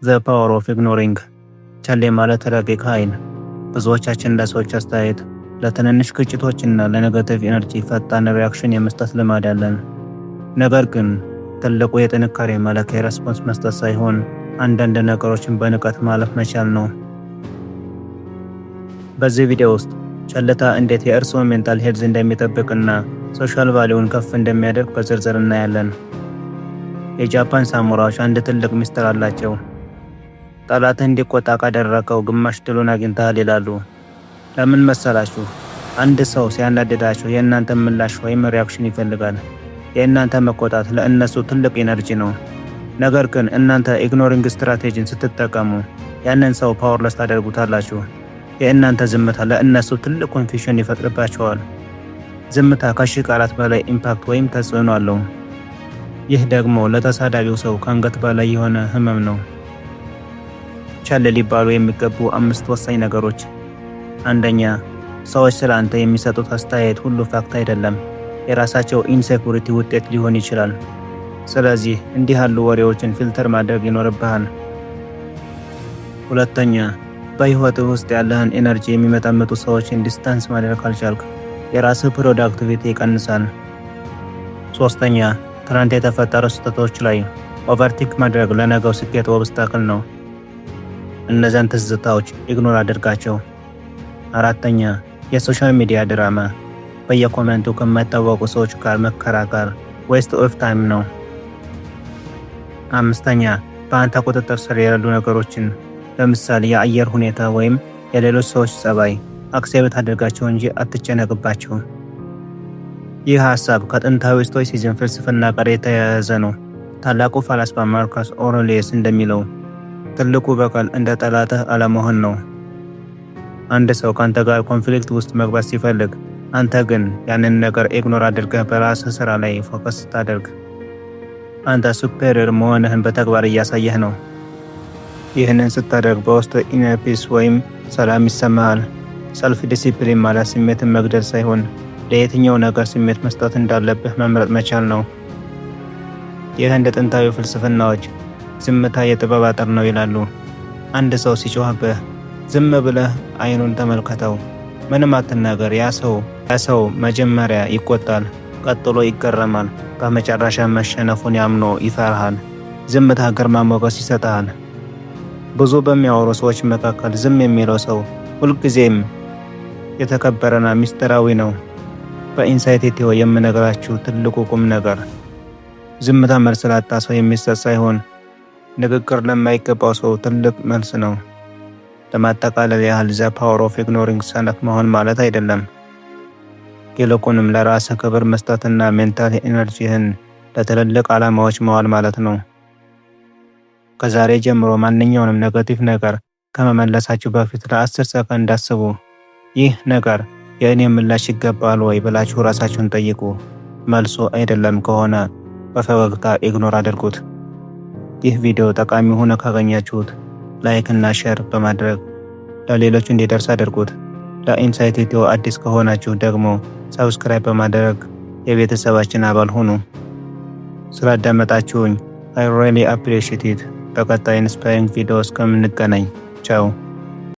ዘ ፓወር ኦፍ ኢግኖሪንግ ቸል ማለት ረቂቅ ኃይል። ብዙዎቻችን ለሰዎች አስተያየት፣ ለትንንሽ ግጭቶችና ለኔጌቲቭ ኢነርጂ ፈጣን ሪያክሽን የመስጠት ልማድ አለን። ነገር ግን ትልቁ የጥንካሬ መለኪያ ሬስፖንስ መስጠት ሳይሆን አንዳንድ ነገሮችን በንቀት ማለፍ መቻል ነው። በዚህ ቪዲዮ ውስጥ ቸልታ እንዴት የእርስዎን ሜንታል ሄልዝ እንደሚጠብቅና ሶሻል ቫልዩን ከፍ እንደሚያደርግ በዝርዝር እናያለን። የጃፓን ሳሙራዮች አንድ ትልቅ ሚስጥር አላቸው። ጠላትህ እንዲቆጣ ካደረገው ግማሽ ድሉን አግኝተሃል ይላሉ። ለምን መሰላችሁ? አንድ ሰው ሲያናድዳችሁ የእናንተ ምላሽ ወይም ሪያክሽን ይፈልጋል። የእናንተ መቆጣት ለእነሱ ትልቅ ኢነርጂ ነው። ነገር ግን እናንተ ኢግኖሪንግ ስትራቴጂን ስትጠቀሙ ያንን ሰው ፓወርለስ ታደርጉታላችሁ። የእናንተ ዝምታ ለእነሱ ትልቅ ኮንፊውዥን ይፈጥርባቸዋል። ዝምታ ከሺህ ቃላት በላይ ኢምፓክት ወይም ተጽዕኖ አለው። ይህ ደግሞ ለተሳዳቢው ሰው ከአንገት በላይ የሆነ ህመም ነው። ቸል ሊባሉ የሚገቡ 5 ወሳኝ ነገሮች። አንደኛ፣ ሰዎች ስለ አንተ የሚሰጡት አስተያየት ሁሉ ፋክት አይደለም፣ የራሳቸው ኢንሴኩሪቲ ውጤት ሊሆን ይችላል። ስለዚህ እንዲህ ያሉ ወሬዎችን ፊልተር ማድረግ ይኖርብሃል። ሁለተኛ፣ በህይወትህ ውስጥ ያለህን ኤነርጂ የሚመጠምጡ ሰዎችን ዲስታንስ ማድረግ ካልቻልክ የራስህ ፕሮዳክቲቪቲ ይቀንሳል። ሶስተኛ፣ ትናንት የተፈጠሩ ስህተቶች ላይ ኦቨርቲክ ማድረግ ለነገው ስኬት ኦብስታክል ነው። እነዚያን ትዝታዎች ኢግኖር አድርጋቸው። አራተኛ፣ የሶሻል ሚዲያ ድራማ፣ በየኮሜንቱ ከማይታወቁ ሰዎች ጋር መከራከር ዌስት ኦፍ ታይም ነው። አምስተኛ፣ በአንተ ቁጥጥር ስር የሌሉ ነገሮችን ለምሳሌ የአየር ሁኔታ ወይም የሌሎች ሰዎች ጸባይ አክሴፕት አድርጋቸው እንጂ አትጨነቅባቸው። ይህ ሐሳብ ከጥንታዊ ስቶይሲዝም ፍልስፍና ጋር የተያያዘ ነው። ታላቁ ፈላስፋ ማርከስ ኦሬሊየስ እንደሚለው ትልቁ በቀል እንደ ጠላትህ አለመሆን ነው። አንድ ሰው ካንተ ጋር ኮንፍሊክት ውስጥ መግባት ሲፈልግ አንተ ግን ያንን ነገር ኢግኖር አድርገህ በራስህ ስራ ላይ ፎከስ ስታደርግ አንተ ሱፔሪየር መሆንህን በተግባር እያሳየህ ነው። ይህንን ስታደርግ በውስጥ ኢነር ፒስ ወይም ሰላም ይሰማሃል። ሰልፍ ዲሲፕሊን ማለት ስሜትን መግደል ሳይሆን ለየትኛው ነገር ስሜት መስጠት እንዳለብህ መምረጥ መቻል ነው። ይህ እንደ ጥንታዊ ፍልስፍናዎች ዝምታ የጥበብ አጥር ነው ይላሉ። አንድ ሰው ሲጮህብህ ዝም ብለህ አይኑን ተመልከተው፣ ምንም አትናገር። ያ ሰው መጀመሪያ ይቆጣል፣ ቀጥሎ ይገረማል፣ በመጨረሻ መሸነፉን ያምኖ ይፈርሃል። ዝምታ ግርማ ሞገስ ይሰጥሃል። ብዙ በሚያወሩ ሰዎች መካከል ዝም የሚለው ሰው ሁልጊዜም የተከበረና ሚስጥራዊ ነው። በኢንሳይት ኢትዮ የምነግራችሁ ትልቁ ቁም ነገር ዝምታ መልስ ላጣ ሰው የሚሰጥ ሳይሆን ንግግር ለማይገባው ሰው ትልቅ መልስ ነው። ለማጠቃለል ያህል ዘ ፓወር ኦፍ ኢግኖሪንግ ሰነፍ መሆን ማለት አይደለም። ይልቁንም ለራስህ ክብር መስጠትና ሜንታል ኢነርጂህን ለትልልቅ ዓላማዎች መዋል ማለት ነው። ከዛሬ ጀምሮ ማንኛውንም ኔጌቲቭ ነገር ከመመለሳችሁ በፊት ለ10 ሰከንድ አስቡ። ይህ ነገር የእኔ ምላሽ ይገባል ወይ ብላችሁ ራሳችሁን ጠይቁ። መልሶ አይደለም ከሆነ በፈገግታ ኢግኖር አድርጉት። ይህ ቪዲዮ ጠቃሚ ሆኖ ካገኛችሁት ላይክ እና ሼር በማድረግ ለሌሎች እንዲደርስ አድርጉት። ለኢንሳይት ኢትዮ አዲስ ከሆናችሁ ደግሞ ሰብስክራይብ በማድረግ የቤተሰባችን አባል ሁኑ። ስላዳመጣችሁኝ I really appreciate it። በቀጣይ ኢንስፓይሪንግ ቪዲዮ እስከምንገናኝ ቻው።